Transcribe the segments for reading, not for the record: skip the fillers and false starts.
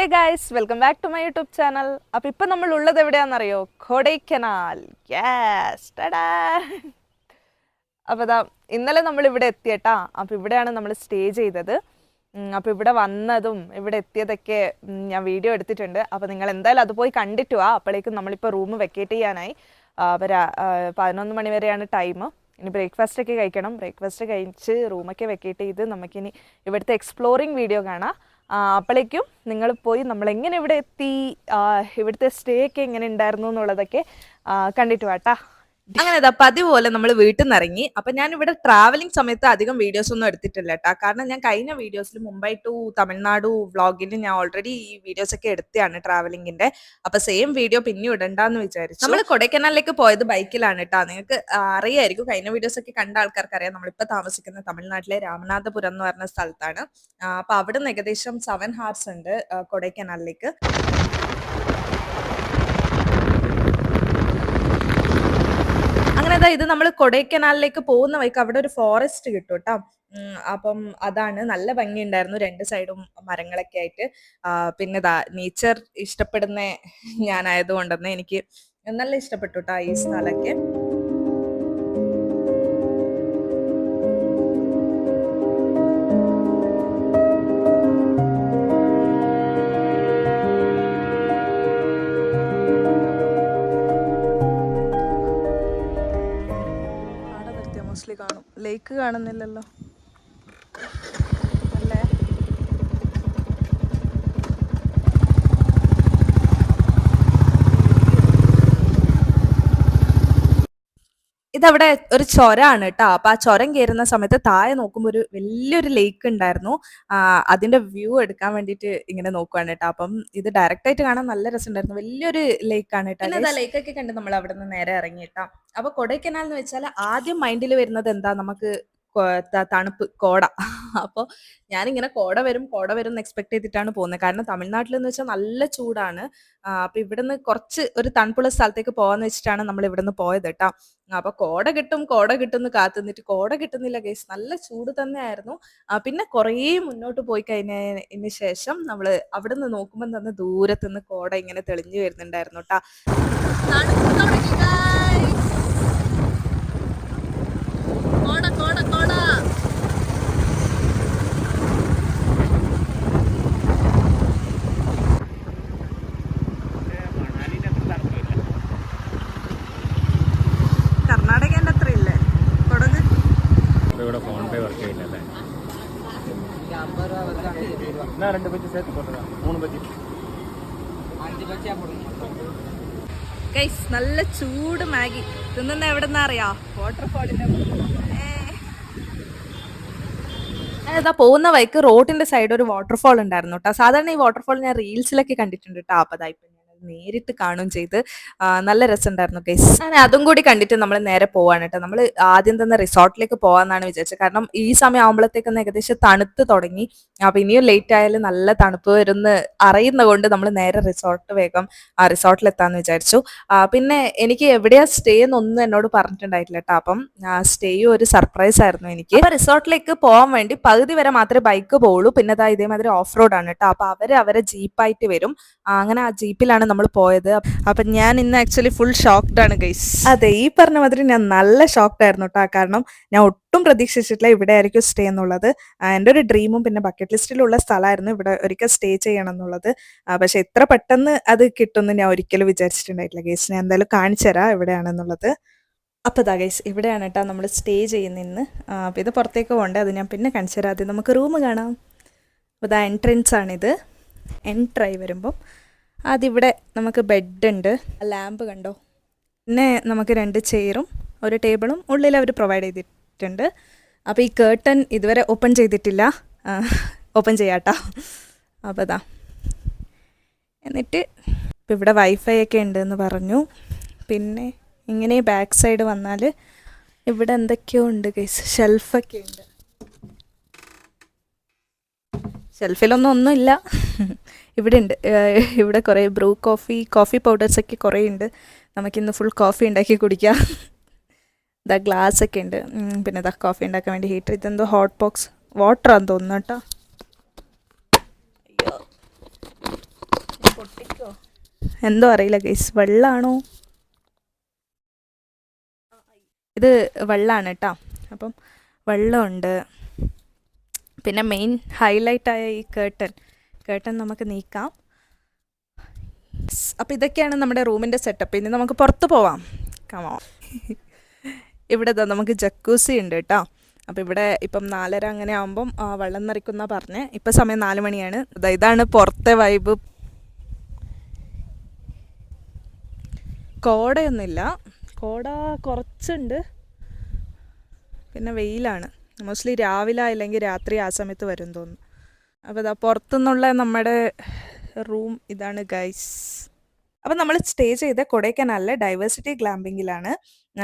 Hey guys, welcome back to my YouTube channel. അപ്പോൾ ഇപ്പം നമ്മൾ ഉള്ളത് എവിടെയാണെന്നറിയോ? കൊടൈക്കനാൽ. യെസ്, ടടാ. അപ്പോൾ ഇന്നലെ നമ്മൾ ഇവിടെ എത്തിയട്ടാ. അപ്പോൾ ഇവിടെയാണ് നമ്മൾ സ്റ്റേ ചെയ്തത്. അപ്പോൾ ഇവിടെ വന്നതും ഇവിടെ എത്തിയതൊക്കെ ഞാൻ വീഡിയോ എടുത്തിട്ടുണ്ട്. അപ്പോൾ നിങ്ങൾ എന്തായാലും അത് പോയി കണ്ടിട്ട് വാ. അപ്പോഴേക്കും നമ്മളിപ്പോൾ റൂം വെക്കേറ്റ് ചെയ്യാനായി. അപ്പോൾ 11 മണി വരെയാണ് ടൈം. ഇനി ബ്രേക്ക്ഫാസ്റ്റ് ഒക്കെ കഴിക്കണം. ബ്രേക്ക്ഫാസ്റ്റ് കഴിച്ച് റൂമൊക്കെ വെക്കേറ്റ് ചെയ്ത് നമുക്കിനി ഇവിടുത്തെ എക്സ്പ്ലോറിങ് വീഡിയോ കാണാം. അപ്പോഴേക്കും നിങ്ങൾ പോയി നമ്മളെങ്ങനെ ഇവിടെ എത്തി, ഇവിടുത്തെ സ്റ്റേ ഒക്കെ എങ്ങനെ ഉണ്ടായിരുന്നു എന്നുള്ളതൊക്കെ കണ്ടിട്ട് വാട്ടാ. അങ്ങനെ പതിവ് പോലെ നമ്മൾ വീട്ടിൽ നിന്ന് ഇറങ്ങി. അപ്പൊ ഞാൻ ഇവിടെ ട്രാവലിംഗ് സമയത്ത് അധികം വീഡിയോസ് ഒന്നും എടുത്തിട്ടില്ല കേട്ടോ. കാരണം ഞാൻ കഴിഞ്ഞ വീഡിയോസിൽ മുംബൈ ടു തമിഴ്നാട് വ്ളോഗിൽ ഞാൻ ഓൾറെഡി ഈ വീഡിയോസ് ഒക്കെ എടുത്തതാണ് ട്രാവലിംഗിന്റെ. അപ്പൊ സെയിം വീഡിയോ പിന്നെ ഇടണ്ടെന്ന് വിചാരിച്ചു. നമ്മൾ കൊടൈക്കനാലിലേക്ക് പോയത് ബൈക്കിലാണ് കേട്ടോ. നിങ്ങൾക്ക് അറിയായിരിക്കും, കഴിഞ്ഞ വീഡിയോസ് ഒക്കെ കണ്ട ആൾക്കാർക്ക് അറിയാം. നമ്മളിപ്പോൾ താമസിക്കുന്ന തമിഴ്നാട്ടിലെ രാമനാഥപുരം എന്ന് പറഞ്ഞ സ്ഥലത്താണ്. അപ്പൊ അവിടെ നിന്ന് ഏകദേശം 7 hours ഉണ്ട് കൊടൈക്കനാലിലേക്ക്. അങ്ങനെ ഇത് നമ്മൾ കൊടൈക്കനാലിലേക്ക് പോകുന്ന വഴിക്ക് അവിടെ ഒരു ഫോറസ്റ്റ് കിട്ടും കേട്ടോ. അപ്പം അതാണ് നല്ല ഭംഗിയുണ്ടായിരുന്നു, 2 സൈഡും മരങ്ങളൊക്കെ ആയിട്ട്. പിന്നെ നേച്ചർ ഇഷ്ടപ്പെടുന്ന ഞാനായതുകൊണ്ട് തന്നെ എനിക്ക് നല്ല ഇഷ്ടപ്പെട്ടു കേട്ടോ ഈ സ്ഥലമൊക്കെ. കാണും, ലേക്ക് കാണുന്നില്ലല്ലോ അല്ലേ? ഇതവിടെ ഒരു ചുരമാണ് കേട്ടോ. അപ്പൊ ആ ചുരം കയറുന്ന സമയത്ത് താഴെ നോക്കുമ്പോൾ ഒരു വലിയൊരു ലേക്ക് ഉണ്ടായിരുന്നു. അതിന്റെ വ്യൂ എടുക്കാൻ വേണ്ടിയിട്ട് ഇങ്ങനെ നോക്കുവാണ് കേട്ടോ. അപ്പം ഇത് ഡയറക്റ്റ് ആയിട്ട് കാണാൻ നല്ല രസമുണ്ടായിരുന്നു. വലിയൊരു ലേക്കാണ് കേട്ടോ. പിന്നെ ലേക്കൊക്കെ കണ്ട് നമ്മൾ അവിടെ നിന്ന് നേരെ ഇറങ്ങിയിട്ടാ. അപ്പൊ കൊടൈക്കനാൽ എന്ന് വെച്ചാൽ ആദ്യം മൈൻഡിൽ വരുന്നത് എന്താ, നമുക്ക് തണുപ്പ്, കോട. അപ്പോൾ ഞാനിങ്ങനെ കോട വരും എന്ന് എക്സ്പെക്ട് ചെയ്തിട്ടാണ് പോകുന്നത്. കാരണം തമിഴ്നാട്ടിൽ എന്ന് വെച്ചാൽ നല്ല ചൂടാണ്. അപ്പൊ ഇവിടുന്ന് കുറച്ച് ഒരു തണുപ്പുള്ള സ്ഥലത്തേക്ക് പോകാന്ന് വെച്ചിട്ടാണ് നമ്മൾ ഇവിടുന്ന് പോയത് കേട്ടോ. അപ്പൊ കോട കിട്ടും എന്ന് കാത്തുനിന്നിട്ട് കോട കിട്ടുന്നില്ല ഗൈസ്, നല്ല ചൂട് തന്നെയായിരുന്നു. പിന്നെ കുറേ മുന്നോട്ട് പോയി കഴിഞ്ഞതിന് ശേഷം നമ്മൾ അവിടെ നിന്ന് നോക്കുമ്പോൾ തന്നെ ദൂരത്തുനിന്ന് കോട ഇങ്ങനെ തെളിഞ്ഞു വരുന്നുണ്ടായിരുന്നു കേട്ടോ. കർണാടകേൻ്റെ അത്ര ഇല്ലേ കൊടക്? ഇവിടെ ഫോൺ പേ വർക്ക് ചെയ്യില്ലല്ലേ? ഗൈസ്, നല്ല ചൂട് മാഗി തിന്നുന്ന എവിടെന്നാ അറിയാ? വാട്ടർഫാളിന്റെ പോകുന്ന വഴിക്ക് റോഡിന്റെ സൈഡ് ഒരു വാട്ടർഫാൾ ഉണ്ടായിരുന്നു കേട്ടോ. സാധാരണ ഈ വാട്ടർഫാൾ ഞാൻ റീൽസിലൊക്കെ കണ്ടിട്ടുണ്ട് കേട്ടോ. അപ്പൊ ഇപ്പൊ നേരിട്ട് കാണുകയും ചെയ്ത് നല്ല രസമുണ്ടായിരുന്നു ഗൈസ്. അങ്ങനെ അതും കൂടി കണ്ടിട്ട് നമ്മൾ നേരെ പോവാണ് കേട്ടോ. നമ്മൾ ആദ്യം തന്നെ റിസോർട്ടിലേക്ക് പോകാന്നാണ് വിചാരിച്ചത്. കാരണം ഈ സമയം ആകുമ്പോഴത്തേക്കൊന്ന് ഏകദേശം തണുത്ത് തുടങ്ങി. അപ്പൊ ഇനിയും ലേറ്റ് ആയാലും നല്ല തണുപ്പ് വരുന്ന അറിയുന്നത് കൊണ്ട് നമ്മൾ നേരെ വേഗം റിസോർട്ടിലെത്താന്ന് വിചാരിച്ചു. പിന്നെ എനിക്ക് എവിടെയാ സ്റ്റേ എന്നൊന്നും എന്നോട് പറഞ്ഞിട്ടുണ്ടായിട്ടില്ല കേട്ടോ. അപ്പം സ്റ്റേയും ഒരു സർപ്രൈസ് ആയിരുന്നു എനിക്ക്. അപ്പൊ റിസോർട്ടിലേക്ക് പോകാൻ വേണ്ടി പകുതി വരെ മാത്രമേ ബൈക്ക് പോവുള്ളൂ. പിന്നെ ഇതേമാതിരി ഓഫ് റോഡ് ആണ് കേട്ടോ. അപ്പൊ അവരെ ജീപ്പായിട്ട് വരും. അങ്ങനെ ആ ജീപ്പിലാണ് നമ്മൾ പോയത്. അപ്പം ഞാൻ ഇന്ന് ആക്ച്വലി ഫുൾ ഷോക്ക്ഡ് ആണ് ഗൈസ്. അതെ, ഈ പറഞ്ഞ മാതിരി ഞാൻ നല്ല ഷോക്ക്ഡ് ആയിരുന്നു കേട്ടോ. കാരണം ഞാൻ ഒട്ടും പ്രതീക്ഷിച്ചിട്ടില്ല ഇവിടെ ആയിരിക്കും സ്റ്റേ എന്നുള്ളത്. എൻ്റെ ഒരു ഡ്രീമും പിന്നെ ബക്കറ്റ് ലിസ്റ്റിലുള്ള സ്ഥലമായിരുന്നു ഇവിടെ ഒരിക്കൽ സ്റ്റേ ചെയ്യണം എന്നുള്ളത്. പക്ഷെ ഇത്ര പെട്ടെന്ന് അത് കിട്ടുമെന്ന് ഞാൻ ഒരിക്കലും വിചാരിച്ചിട്ടുണ്ടായിട്ടില്ല ഗൈസ്. ഞാൻ എന്തായാലും കാണിച്ചു തരാം എവിടെയാണെന്നുള്ളത്. അപ്പോൾ ഗൈസ്, ഇവിടെയാണ് കേട്ടോ നമ്മൾ സ്റ്റേ ചെയ്യുന്നതിന്ന്. അപ്പോൾ ഇത് പുറത്തേക്ക് പോകണ്ടേ, അത് ഞാൻ പിന്നെ കാണിച്ചു തരാം. ആദ്യം നമുക്ക് റൂം കാണാം. അപ്പോൾ എൻട്രൻസ് ആണിത്. എൻട്രായി വരുമ്പം അതിവിടെ നമുക്ക് ബെഡുണ്ട്, ലാമ്പ് കണ്ടോ. പിന്നെ നമുക്ക് 2 ചെയറും ഒരു ടേബിളും ഉള്ളിൽ അവർ പ്രൊവൈഡ് ചെയ്തിട്ടുണ്ട്. അപ്പോൾ ഈ കേർട്ടൻ ഇതുവരെ ഓപ്പൺ ചെയ്തിട്ടില്ല, ഓപ്പൺ ചെയ്യാട്ടോ. അപ്പോൾ എന്നിട്ട് ഇപ്പം ഇവിടെ വൈഫൈ ഒക്കെ ഉണ്ടെന്ന് പറഞ്ഞു. പിന്നെ ഇങ്ങനെ ബാക്ക് സൈഡ് വന്നാൽ ഇവിടെ എന്തൊക്കെയോ ഉണ്ട് ഗൈസ്, ഷെൽഫൊക്കെ ഉണ്ട്. ഷെൽഫിലൊന്നും ഒന്നുമില്ല, ഇവിടെ ഉണ്ട്. ഇവിടെ കുറേ ബ്രൂ കോഫി പൗഡേഴ്സൊക്കെ കുറേ ഉണ്ട്. നമുക്കിന്ന് ഫുൾ കോഫി ഉണ്ടാക്കി കുടിക്കാം. ഗ്ലാസ്സൊക്കെ ഉണ്ട്. പിന്നെ കോഫി ഉണ്ടാക്കാൻ വേണ്ടി ഹീറ്റർ. ഇതെന്തോ ഹോട്ട് ബോക്സ് വാട്ടറാന്ന് തോന്നുന്നു കേട്ടോ. അയ്യോ, എന്തോ അറിയില്ല ഗൈസ്, വെള്ളാണോ? ഇത് വെള്ളമാണ് കേട്ടോ. അപ്പം വെള്ളമുണ്ട്. പിന്നെ മെയിൻ ഹൈലൈറ്റായ ഈ കേട്ടൺ നമുക്ക് നീക്കാം. അപ്പോൾ ഇതൊക്കെയാണ് നമ്മുടെ റൂമിൻ്റെ സെറ്റപ്പ്. ഇനി നമുക്ക് പുറത്ത് പോവാം. കമോ ഇവിടെ നമുക്ക് ജക്കൂസി ഉണ്ട് കേട്ടോ. അപ്പോൾ ഇവിടെ ഇപ്പം 4:30 അങ്ങനെ ആകുമ്പം വെള്ളം നിറയ്ക്കുന്ന പറഞ്ഞ്. ഇപ്പം സമയം 4 മണിയാണ്. ഇതാണ് പുറത്തെ വൈബ്. കോടയൊന്നുമില്ല, കോട കുറച്ചുണ്ട്. പിന്നെ വെയിലാണ്. മോസ്റ്റ്ലി രാവിലെ അല്ലെങ്കിൽ രാത്രി ആ സമയത്ത് വരും തോന്നുന്നു. അപ്പോൾ ഇതാ പുറത്തുനിന്നുള്ള നമ്മുടെ റൂം ഇതാണ് ഗൈസ്. അപ്പോൾ നമ്മൾ സ്റ്റേ ചെയ്ത കൊടൈക്കനാലിലെ ഡൈവേഴ്സിറ്റി ഗ്ലാമ്പിങ്ങിലാണ്.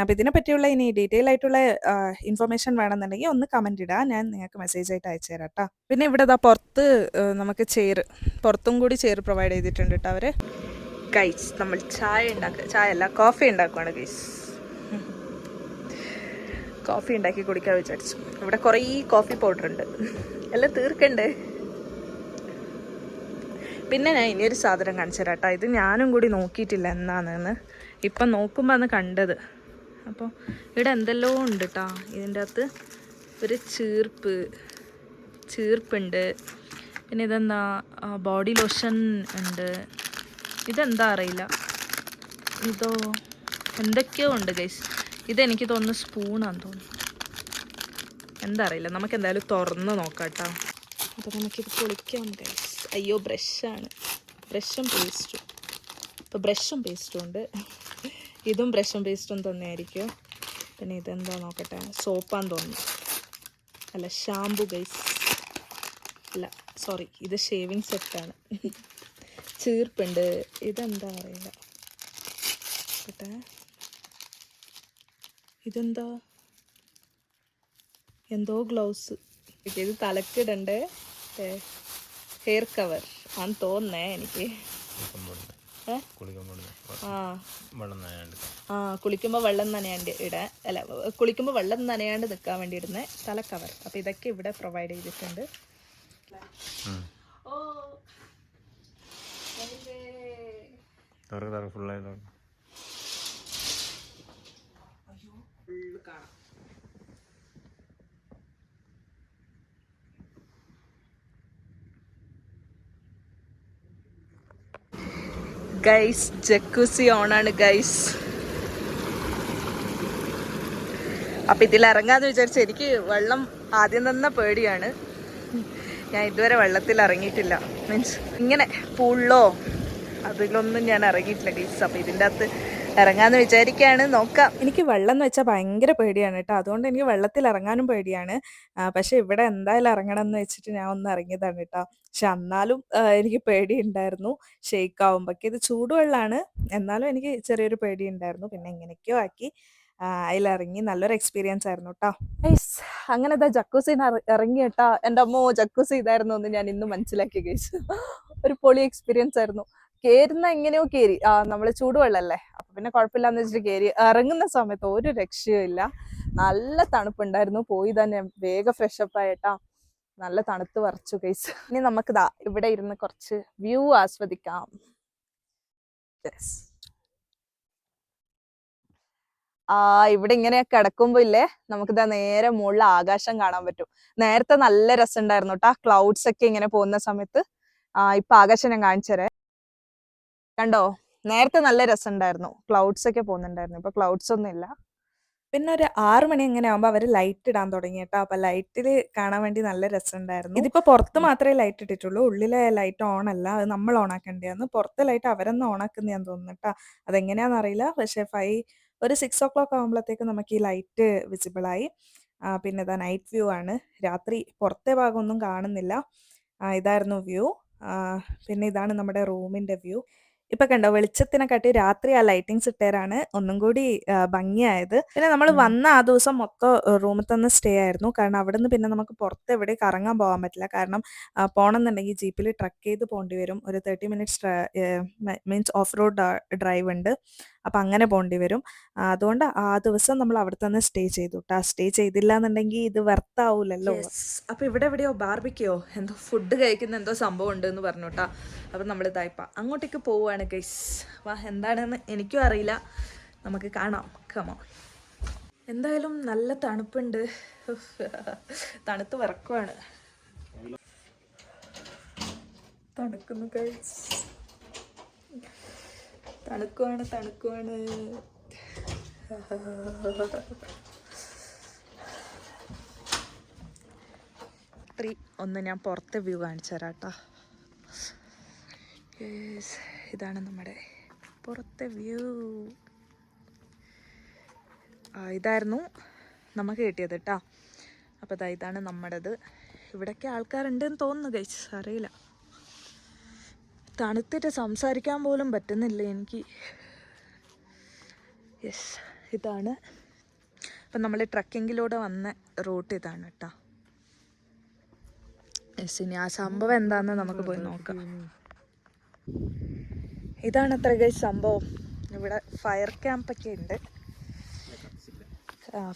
അപ്പോൾ ഇതിനെ പറ്റിയുള്ള ഇനി ഡീറ്റെയിൽ ആയിട്ടുള്ള ഇൻഫർമേഷൻ വേണമെന്നുണ്ടെങ്കിൽ ഒന്ന് കമൻറ്റ് ഇടുക, ഞാൻ നിങ്ങൾക്ക് മെസ്സേജ് ആയിട്ട് അയച്ചു തരാം കേട്ടോ. പിന്നെ ഇവിടെ പുറത്ത് നമുക്ക് പുറത്തും കൂടി ചെയർ പ്രൊവൈഡ് ചെയ്തിട്ടുണ്ട് കേട്ടോ അവർ. ഗൈസ് നമ്മൾ ചായ അല്ല കോഫി ഉണ്ടാക്കുവാണ് ഗൈസ്. കോഫി ഉണ്ടാക്കി കുടിക്കാൻ വിചാരിച്ചു. ഇവിടെ കുറേ കോഫി പൗഡർ ഉണ്ട്, എല്ലാം തീർക്കണ്ടേ. പിന്നെ ഞാൻ ഇനിയൊരു സാധനം കാണിച്ചു തരാം കേട്ടോ. ഇത് ഞാനും കൂടി നോക്കിയിട്ടില്ല എന്താണെന്ന്. ഇപ്പം നോക്കുമ്പോൾ അന്ന് കണ്ടത്. അപ്പോൾ ഇവിടെ എന്തെല്ലോ ഉണ്ട് കേട്ടോ. ഇതിൻ്റെ അകത്ത് ഒരു ചീർപ്പുണ്ട്. പിന്നെ ഇതെന്താ ബോഡി ലോഷൻ ഉണ്ട്. ഇതെന്താ അറിയില്ല, ഇതോ എന്തൊക്കെയോ ഉണ്ട് ഗൈസ്. ഇതെനിക്ക് തോന്നുന്നു സ്പൂണാന്ന് തോന്നുന്നു, എന്താ അറിയില്ല. നമുക്ക് എന്തായാലും തുറന്ന് നോക്കാം കേട്ടോ. അപ്പോൾ നമുക്കിത് പൊളിക്കാം ഗൈസ്. അയ്യോ ബ്രഷും പേസ്റ്റും. ഇപ്പോൾ ബ്രഷും പേസ്റ്റും ഉണ്ട്. ഇതും ബ്രഷും പേസ്റ്റും തന്നെയായിരിക്കും. പിന്നെ ഇതെന്താ നോക്കട്ടെ, സോപ്പാന്ന് തോന്നുന്നു. അല്ല, ഷാമ്പു ഗൈസ്. അല്ല സോറി, ഇത് ഷേവിങ് സെറ്റാണ്. ചീർപ്പുണ്ട്. ഇതെന്താ അറിയില്ല കേട്ടെ. ഇതെന്താ, എന്തോ ഗ്ലൗസ്. ഇത് തലക്കിടണ്ടേ ഹെയർ കവർ ആന്ന് തോന്നേ എനിക്ക്. കുളിക്കുമ്പോൾ വെള്ളം നനയാണ്ട് ഇടാൻ, അല്ല കുളിക്കുമ്പോൾ വെള്ളം നനയാണ്ട് നിൽക്കാൻ വേണ്ടി ഇടുന്ന തല കവർ. അപ്പോൾ ഇതൊക്കെ ഇവിടെ പ്രൊവൈഡ് ചെയ്തിട്ടുണ്ട്. ഗൈസ് ജക്കൂസി ഓണാണ് ഗൈസ്. അപ്പം ഇതിലിറങ്ങാന്ന് വിചാരിച്ച എനിക്ക് വെള്ളം ആദ്യം തന്നെ പേടിയാണ്. ഞാൻ ഇതുവരെ വെള്ളത്തിൽ ഇറങ്ങിയിട്ടില്ല. മീൻസ് ഇങ്ങനെ പൂളിലോ അതിലൊന്നും ഞാൻ ഇറങ്ങിയിട്ടില്ല ഗൈസ്. അപ്പം ഇതിൻ്റെ അകത്ത് ഇറങ്ങാന്ന് വിചാരിക്കുകയാണ്, നോക്കാം. എനിക്ക് വെള്ളം എന്ന് വെച്ചാൽ ഭയങ്കര പേടിയാണ് കേട്ടോ. അതുകൊണ്ട് എനിക്ക് വെള്ളത്തിൽ ഇറങ്ങാനും പേടിയാണ്. പക്ഷെ ഇവിടെ എന്തായാലും ഇറങ്ങണം എന്ന് വെച്ചിട്ട് ഞാൻ ഒന്ന് ഇറങ്ങിയതാണ് കേട്ടോ. പക്ഷെ എന്നാലും എനിക്ക് പേടിയുണ്ടായിരുന്നു ഷെയ്ക്ക് ആവുമ്പോഴേക്ക്. ഇത് ചൂടുവെള്ളമാണ്, എന്നാലും എനിക്ക് ചെറിയൊരു പേടി ഉണ്ടായിരുന്നു. പിന്നെ എങ്ങനെയൊക്കെയോ ആക്കി അതിലിറങ്ങി. നല്ലൊരു എക്സ്പീരിയൻസ് ആയിരുന്നു കേട്ടോ. ഗൈസ് അങ്ങനെ ഇതാ ജക്കൂസിന്ന് ഇറങ്ങി കേട്ടാ. എൻ്റെ അമ്മോ, ജക്കൂസി ഇതായിരുന്നു എന്ന് ഞാൻ ഇന്ന് മനസ്സിലാക്കി ഗൈസ്. ഒരു പൊളി എക്സ്പീരിയൻസ് ആയിരുന്നു. കേറുന്ന എങ്ങനെയോ കേറി. നമ്മള് ചൂടുവെള്ളല്ലേ, അപ്പൊ പിന്നെ കുഴപ്പമില്ലാന്ന് വെച്ചിട്ട് കേറി. ഇറങ്ങുന്ന സമയത്ത് ഒരു രക്ഷയും ഇല്ല. നല്ല തണുപ്പുണ്ടായിരുന്നു. പോയി തന്നെ വേഗം ഫ്രഷപ്പ് ആയിട്ടാ. നല്ല തണുത്ത് വരച്ചു ഗൈസ്. ഇനി നമുക്ക് ഇവിടെ ഇരുന്ന് കുറച്ച് വ്യൂ ആസ്വദിക്കാം. ഇവിടെ ഇങ്ങനെ കിടക്കുമ്പോ ഇല്ലേ, നമുക്കിതാ നേരെ മുകളിൽ ആകാശം കാണാൻ പറ്റും. നേരത്തെ നല്ല രസമുണ്ടായിരുന്നു കേട്ടോ, ക്ലൗഡ്സ് ഒക്കെ ഇങ്ങനെ പോകുന്ന സമയത്ത്. ഇപ്പൊ ആകാശം ഞാൻ കാണിച്ചു തരാം. കണ്ടോ, നേരത്തെ നല്ല രസമുണ്ടായിരുന്നു, ക്ലൗഡ്സ് ഒക്കെ പോകുന്നുണ്ടായിരുന്നു. ഇപ്പൊ ക്ലൗഡ്സ് ഒന്നും ഇല്ല. പിന്നെ ഒരു 6 മണി എങ്ങനെ ആകുമ്പോൾ അവർ ലൈറ്റ് ഇടാൻ തുടങ്ങി കേട്ടോ. അപ്പൊ ലൈറ്റിൽ കാണാൻ വേണ്ടി നല്ല രസമുണ്ടായിരുന്നു. ഇതിപ്പോ പുറത്ത് മാത്രമേ ലൈറ്റ് ഇട്ടിട്ടുള്ളൂ, ഉള്ളിലെ ലൈറ്റ് ഓൺ അല്ല, അത് നമ്മൾ ഓൺ ആക്കേണ്ടതാണ്. പുറത്തെ ലൈറ്റ് അവരൊന്നും ഓൺ ആക്കുന്നതാന്ന് തോന്നുന്നു കേട്ടോ. അതെങ്ങനെയാണെന്ന് അറിയില്ല. പക്ഷെ ഒരു 6 o'clock ആകുമ്പോഴത്തേക്ക് നമുക്ക് ഈ ലൈറ്റ് വിസിബിളായി. പിന്നെ ഇതാ നൈറ്റ് വ്യൂ ആണ്. രാത്രി പുറത്തെ ഭാഗമൊന്നും കാണുന്നില്ല. ഇതായിരുന്നു വ്യൂ. പിന്നെ ഇതാണ് നമ്മുടെ റൂമിന്റെ വ്യൂ. ഇപ്പൊ കണ്ടോ, വെളിച്ചത്തിനെക്കാട്ടി രാത്രി ആ ലൈറ്റിങ്സ് ഇട്ടേരാണ് ഒന്നും കൂടി ഭംഗിയായത്. പിന്നെ നമ്മൾ വന്ന ആ ദിവസം മൊത്തം റൂമിൽ തന്നെ സ്റ്റേ ആയിരുന്നു. കാരണം അവിടെ നിന്ന് പിന്നെ നമുക്ക് പുറത്ത് എവിടെ കറങ്ങാൻ പോകാൻ പറ്റില്ല. കാരണം പോകണമെന്നുണ്ടെങ്കിൽ ജീപ്പിൽ ട്രക്ക് ചെയ്ത് പോകേണ്ടി വരും. ഒരു 30 minutes means off road drive ഉണ്ട്. അപ്പം അങ്ങനെ പോകേണ്ടി വരും. അതുകൊണ്ട് ആ ദിവസം നമ്മൾ അവിടെ തന്നെ സ്റ്റേ ചെയ്തു കേട്ടോ. സ്റ്റേ ചെയ്തില്ല എന്നുണ്ടെങ്കിൽ ഇത് വെർത്താവൂലല്ലോ. അപ്പോൾ ഇവിടെ എവിടെയോ ബാർബിക്കോ എന്തോ ഫുഡ് കഴിക്കുന്ന എന്തോ സംഭവം ഉണ്ടെന്ന് പറഞ്ഞു കേട്ടോ. അപ്പം നമ്മൾ ഇതായിപ്പോൾ അങ്ങോട്ടേക്ക് പോവുകയാണ് ഗൈസ്. വാ, എന്താണെന്ന് എനിക്കും അറിയില്ല, നമുക്ക് കാണാം. കമോ. എന്തായാലും നല്ല തണുപ്പുണ്ട്, തണുത്ത് വിറക്കുവാണ്. തണുക്കുന്നു ഗൈസ്, തണുക്കുവാണ്. ഒന്ന് ഞാൻ പുറത്തെ വ്യൂ കാണിച്ചു തരാം കേട്ടോ. ഇതാണ് നമ്മുടെ പുറത്തെ വ്യൂ. ഇതായിരുന്നു നമുക്ക് കിട്ടിയത് കേട്ടോ. അപ്പോൾ ഇതാണ് നമ്മുടേത്. ഇവിടെയൊക്കെ ആൾക്കാരുണ്ടെന്ന് തോന്നുന്നു ഗൈസ്, അറിയില്ല. തണുത്തിട്ട് സംസാരിക്കാൻ പോലും പറ്റുന്നില്ല എനിക്ക്. യെസ്, ഇതാണ്. അപ്പം നമ്മൾ ട്രക്കിങ്ങിലൂടെ വന്ന റൂട്ട് ഇതാണ് കേട്ടോ. യെസ്, ഇനി ആ സംഭവം എന്താണെന്ന് നമുക്ക് പോയി നോക്കാം. ഇതാണ് അത്ര ഗൈസ് സംഭവം. ഇവിടെ ഫയർ ക്യാമ്പൊക്കെ ഉണ്ട്.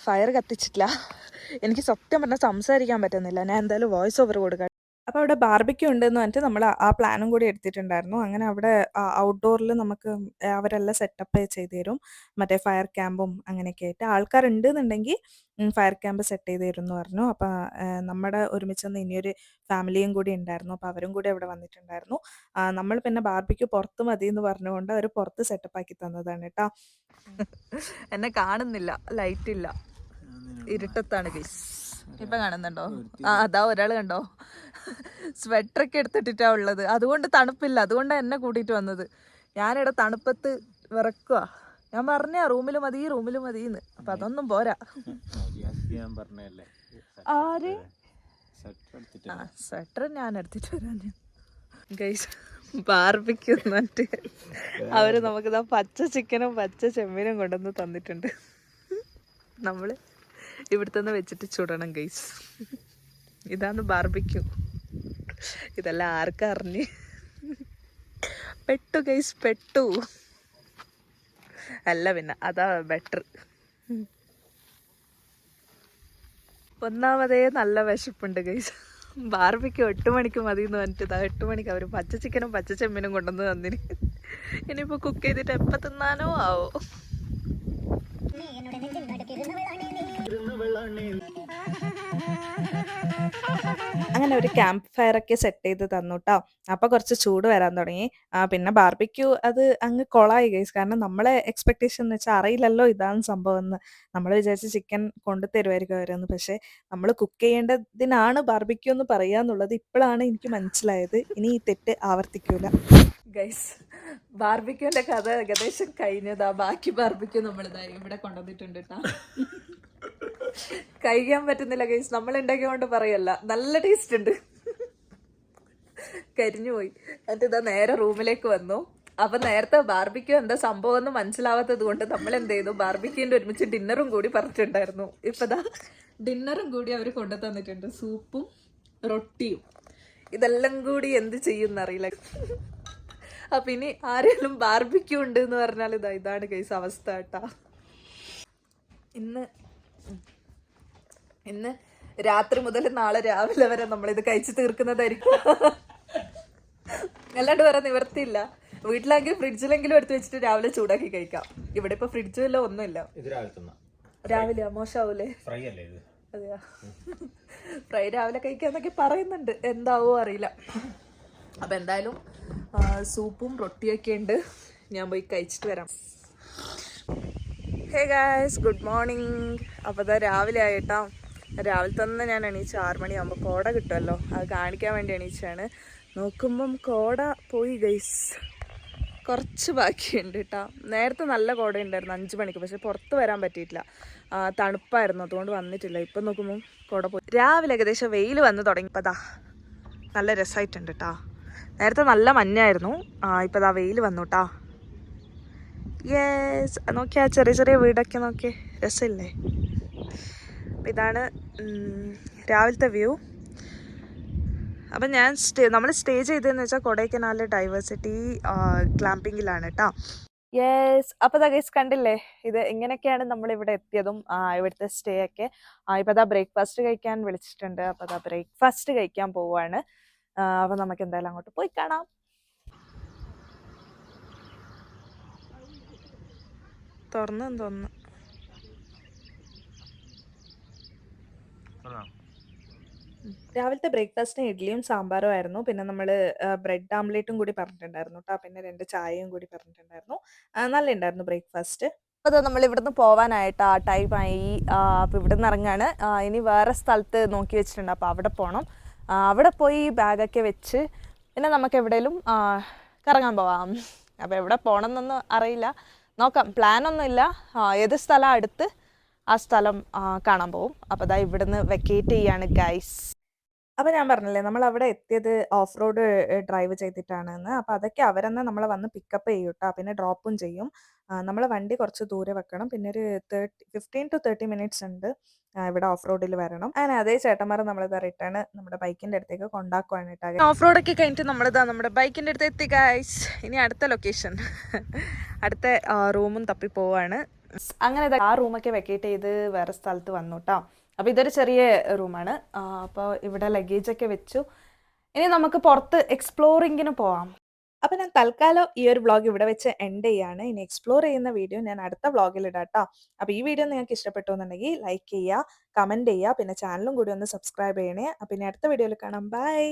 ഫയർ കത്തിച്ചിട്ടില്ല. എനിക്ക് സത്യം പറഞ്ഞാൽ സംസാരിക്കാൻ പറ്റുന്നില്ല. ഞാൻ എന്തായാലും വോയിസ് ഓവർ കൊടുക്കാം. അപ്പോൾ അവിടെ ബാർബിക്യൂ ഉണ്ടെന്ന് പറഞ്ഞിട്ട് നമ്മൾ ആ പ്ലാനും കൂടി എടുത്തിട്ടുണ്ടായിരുന്നു. അങ്ങനെ അവിടെ ഔട്ട്ഡോറിൽ നമുക്ക് അവരെല്ലാം സെറ്റപ്പ് ചെയ്ത് തരും. മറ്റേ ഫയർ ക്യാമ്പും അങ്ങനെയൊക്കെ ആയിട്ട് ആൾക്കാരുണ്ട് എന്നുണ്ടെങ്കിൽ ഫയർ ക്യാമ്പ് സെറ്റ് ചെയ്ത് തരും എന്ന് പറഞ്ഞു. അപ്പോൾ നമ്മുടെ ഒരുമിച്ച് നിന്ന് ഇനിയൊരു ഫാമിലിയും കൂടി ഉണ്ടായിരുന്നു. അപ്പോൾ അവരും കൂടി അവിടെ വന്നിട്ടുണ്ടായിരുന്നു. നമ്മൾ പിന്നെ ബാർബിക്യൂ പുറത്ത് മതി എന്ന് പറഞ്ഞുകൊണ്ട് അവർ പുറത്ത് സെറ്റപ്പ് ആക്കി തന്നതാണ് കേട്ടോ. എന്നെ കാണുന്നില്ല, ലൈറ്റ് ഇല്ല, ഇരുട്ടത്താണ് ഗൈസ്. ഇപ്പം കാണുന്നുണ്ടോ? അതാ ഒരാൾ കണ്ടോ, സ്വെറ്ററൊക്കെ എടുത്തിട്ടാ ഉള്ളത്. അതുകൊണ്ട് തണുപ്പില്ല, അതുകൊണ്ടാണ് എന്നെ കൂട്ടിയിട്ട് വന്നത്. ഞാനിവിടെ തണുപ്പത്ത് വിറക്കുക. ഞാൻ പറഞ്ഞ റൂമിൽ മതിന്ന്. അപ്പം അതൊന്നും പോരാ. ആര്? സ്വെറ്റർ ഞാൻ എടുത്തിട്ട് വരാൻ. ഗൈസ്, ബാർബിക്യൂ എന്നിട്ട് അവർ നമുക്കിതാ പച്ച ചിക്കനും പച്ച ചെമ്മീനും കൊണ്ടുവന്ന് തന്നിട്ടുണ്ട്. നമ്മൾ ഇവിടുത്തെ നിന്ന് വെച്ചിട്ട് ചുടണം ഗൈസ്. ഇതാണ് ബാർബിക്യൂ. ഇതെല്ലാം ആർക്കും അറിഞ്ഞ് പെട്ടു ഗൈസ്, പെട്ടു. അല്ല പിന്നെ അതാ ബെറ്റർ. ഒന്നാമതേ നല്ല വിശപ്പുണ്ട് ഗൈസ്. ബാർബിക്യൂ 8 മണിക്ക് മതി എന്ന് പറഞ്ഞിട്ട് 8 മണിക്ക് അവർ പച്ച ചിക്കനും പച്ച ചെമ്മീനും കൊണ്ടുവന്ന് തന്നിന്. ഇനിയിപ്പോൾ കുക്ക് ചെയ്തിട്ട് എപ്പോൾ തിന്നാനോ ആവോ. അങ്ങനെ ഒരു ക്യാമ്പ് ഫയർ ഒക്കെ സെറ്റ് ചെയ്ത് തന്നു കേട്ടോ. അപ്പോൾ കുറച്ച് ചൂട് വരാൻ തുടങ്ങി. പിന്നെ ബാർബിക്യൂ അത് അങ്ങ് കൊളായി ഗൈസ്. കാരണം നമ്മളെ എക്സ്പെക്ടേഷൻ എന്ന് വെച്ചാൽ അറിയില്ലല്ലോ ഇതാണ് സംഭവം എന്ന്. നമ്മൾ വിചാരിച്ച് ചിക്കൻ കൊണ്ടു തരുമായിരിക്കും അവരെന്ന്. പക്ഷേ നമ്മൾ കുക്ക് ചെയ്യേണ്ടതിനാണ് ബാർബിക്യൂ എന്ന് പറയാന്നുള്ളത് ഇപ്പോഴാണ് എനിക്ക് മനസ്സിലായത്. ഇനി ഈ തെറ്റ് ആവർത്തിക്കൂല ഗൈസ്. ബാർബിക്യൂന്റെ കഥ ഏകദേശം കഴിഞ്ഞതാ. ബാക്കി ബാർബിക്യൂ നമ്മളിതായി ഇവിടെ കൊണ്ടുവന്നിട്ടുണ്ട് കേട്ടോ. കഴിക്കാൻ പറ്റുന്നില്ല ഗൈസ്, നമ്മൾ ഉണ്ടാക്കിയോണ്ട് പറയല്ല, നല്ല ടേസ്റ്റ് ഉണ്ട്. കരിഞ്ഞുപോയി. എന്നിട്ട് ഇതാ നേരെ റൂമിലേക്ക് വന്നു. അപ്പൊ നേരത്തെ ബാർബിക്യൂ എന്താ സംഭവം എന്ന് മനസ്സിലാവാത്തത് കൊണ്ട് നമ്മൾ എന്ത് ചെയ്തു, ബാർബിക്യൂന്റെ ഒരുമിച്ച് ഡിന്നറും കൂടി പറഞ്ഞിട്ടുണ്ടായിരുന്നു. ഇപ്പതാ ഡിന്നറും കൂടി അവർ കൊണ്ടു തന്നിട്ടുണ്ട്. സൂപ്പും റൊട്ടിയും. ഇതെല്ലാം കൂടി എന്ത് ചെയ്യുന്നറിയില്ല. അപ്പൊ ഇനി ആരെങ്കിലും ബാർബിക്യൂ ഉണ്ട് എന്ന് പറഞ്ഞാൽ ഇതാണ് ഗൈസ് അവസ്ഥ കേട്ടാ. ഇന്ന് രാത്രി മുതൽ നാളെ രാവിലെ വരെ നമ്മളിത് കഴിച്ചു തീർക്കുന്നതായിരിക്കും. അല്ലാണ്ട് വേറെ നിവർത്തിയില്ല. വീട്ടിലാണെങ്കിൽ ഫ്രിഡ്ജിലെങ്കിലും എടുത്ത് വെച്ചിട്ട് രാവിലെ ചൂടാക്കി കഴിക്കാം. ഇവിടെ ഇപ്പൊ ഫ്രിഡ്ജിലോ ഒന്നുമില്ല. രാവിലെ മോശാവൂലേ? അതെയാ, ഫ്രൈ രാവിലെ കഴിക്കാന്നൊക്കെ പറയുന്നുണ്ട്. എന്താവോ അറിയില്ല. അപ്പൊ എന്തായാലും സൂപ്പും റൊട്ടിയൊക്കെ ഉണ്ട്. ഞാൻ പോയി കഴിച്ചിട്ട് വരാം. Hey guys, good morning. അപ്പോൾ ഇതാ രാവിലെ ആയിട്ടാ. രാവിലെ തന്നെ ഞാൻ എണീച്ച് 6 മണിയാകുമ്പോൾ കോട കിട്ടുമല്ലോ, അത് കാണിക്കാൻ വേണ്ടി എണീച്ചാണ്. നോക്കുമ്പം കോട പോയി ഗൈസ്. കുറച്ച് ബാക്കിയുണ്ട് കേട്ടോ. നേരത്തെ നല്ല കോട ഉണ്ടായിരുന്നു 5 മണിക്ക്, പക്ഷെ പുറത്ത് വരാൻ പറ്റിയിട്ടില്ല. തണുപ്പായിരുന്നു, അതുകൊണ്ട് വന്നിട്ടില്ല. ഇപ്പം നോക്കുമ്പം കോട പോയി. രാവിലെ ഏകദേശം വെയിൽ വന്ന് തുടങ്ങിയപ്പോൾ ദാ നല്ല രസമായിട്ടുണ്ട് കേട്ടോ. നേരത്തെ നല്ല മഞ്ഞായിരുന്നു, ഇപ്പം ദാ വെയിൽ വന്നു കേട്ടോ. യെസ്, നോക്കിയാൽ ചെറിയ ചെറിയ വീടൊക്കെ നോക്കിയേ, രസമില്ലേ? അപ്പം ഇതാണ് രാവിലത്തെ വ്യൂ. അപ്പം നമ്മൾ സ്റ്റേ ചെയ്തതെന്ന് വെച്ചാൽ കൊടൈക്കനാലിലെ ഡൈവേഴ്സിറ്റി ക്ലാമ്പിങ്ങിലാണ് കേട്ടോ. യെസ്. അപ്പൊ ദാ ഗൈസ് കണ്ടില്ലേ? ഇത് ഇങ്ങനെയൊക്കെയാണ് നമ്മളിവിടെ എത്തിയതും ഇവിടുത്തെ സ്റ്റേ ഒക്കെ. ഇപ്പൊ ദാ ബ്രേക്ക്ഫാസ്റ്റ് കഴിക്കാൻ വിളിച്ചിട്ടുണ്ട്. അപ്പൊ ദാ ബ്രേക്ക്ഫാസ്റ്റ് കഴിക്കാൻ പോവാണ്. അപ്പൊ നമുക്ക് എന്തായാലും അങ്ങോട്ട് പോയി കാണാം. തുറന്നെന്ന് തോന്നുന്നു. രാവിലത്തെ ബ്രേക്ക്ഫാസ്റ്റിന് ഇഡ്ഡലിയും സാമ്പാറും ആയിരുന്നു. പിന്നെ നമ്മള് ബ്രെഡ് ആംലേറ്റും കൂടി പറഞ്ഞിട്ടുണ്ടായിരുന്നു ട്ടോ. പിന്നെ 2 ചായയും കൂടി പറഞ്ഞിട്ടുണ്ടായിരുന്നു. നല്ലയുണ്ടായിരുന്നു ബ്രേക്ക്ഫാസ്റ്റ്. അപ്പോൾ ദാ നമ്മൾ ഇവിടുന്ന് പോവാനായിട്ടാ ടൈമായി. അപ്പോൾ ഇവിടുന്ന് ഇറങ്ങാണ്. ഇനി വേറെ സ്ഥലത്ത് നോക്കി വെച്ചിട്ടുണ്ട്. അപ്പോൾ അവിടെ പോണം. അവിടെ പോയി ബാഗൊക്കെ വെച്ച് പിന്നെ നമുക്ക് എവിടെയെങ്കിലും കറങ്ങാൻ പോവാം. അപ്പോൾ എവിടെ പോകണമെന്നൊന്നും അറിയില്ല. നോക്കാം. പ്ലാനൊന്നുമില്ല. ഏത് സ്ഥലം അടുത്ത് ആ സ്ഥലം കാണാൻ പോവും. അപ്പോൾ ദാ ഇവിടുന്ന് വെക്കേറ്റ് ചെയ്യാണ് ഗൈസ്. അപ്പോൾ ഞാൻ പറഞ്ഞില്ലേ നമ്മളവിടെ എത്തിയത് ഓഫ് റോഡ് ഡ്രൈവ് ചെയ്തിട്ടാണെന്ന്. അപ്പോൾ അതൊക്കെ അവരെന്നെ നമ്മളെ വന്ന് പിക്കപ്പ് ചെയ്യും ട്ടോ. പിന്നെ ഡ്രോപ്പും ചെയ്യും. നമ്മളെ വണ്ടി കുറച്ച് ദൂരെ വെക്കണം. പിന്നെ ഒരു 15-30 മിനിറ്റ്സ് ഉണ്ട് ഇവിടെ ഓഫ് റോഡിൽ വരണം. അങ്ങനെ അതേ ചേട്ടന്മാർ നമ്മളിതാ റിട്ടേൺ നമ്മുടെ ബൈക്കിൻ്റെ അടുത്തേക്ക് കൊണ്ടാക്കുവാണ് ട്ടോ. ഓഫ് റോഡൊക്കെ കഴിഞ്ഞിട്ട് നമ്മളിതാ നമ്മുടെ ബൈക്കിൻ്റെ അടുത്ത് എത്തി ഗൈസ്. ഇനി അടുത്ത ലൊക്കേഷൻ അടുത്ത റൂമും തപ്പി പോവാണ്. അങ്ങനെ ആ റൂമൊക്കെ വെക്കേറ്റ് ചെയ്ത് വേറെ സ്ഥലത്ത് വന്നു ട്ടോ. അപ്പോൾ ഇതൊരു ചെറിയ റൂമാണ്. അപ്പോൾ ഇവിടെ ലഗേജൊക്കെ വെച്ചു. ഇനി നമുക്ക് പുറത്ത് എക്സ്പ്ലോറിങ്ങിന് പോവാം. അപ്പോൾ ഞാൻ തൽക്കാലം ഈ ഒരു വ്ളോഗ് ഇവിടെ വെച്ച് എൻഡ് ചെയ്യാണ്. ഇനി എക്സ്പ്ലോർ ചെയ്യുന്ന വീഡിയോ ഞാൻ അടുത്ത വ്ളോഗിൽ ഇടാം ട്ടോ. അപ്പോൾ ഈ വീഡിയോ നിങ്ങൾക്ക് ഇഷ്ടപ്പെട്ടു എന്നുണ്ടെങ്കിൽ ലൈക്ക് ചെയ്യുക, കമൻറ്റ് ചെയ്യുക, പിന്നെ ചാനലും കൂടി ഒന്ന് സബ്സ്ക്രൈബ് ചെയ്യണേ. അപ്പോൾ ഇനി അടുത്ത വീഡിയോയിൽ കാണാം. ബൈ.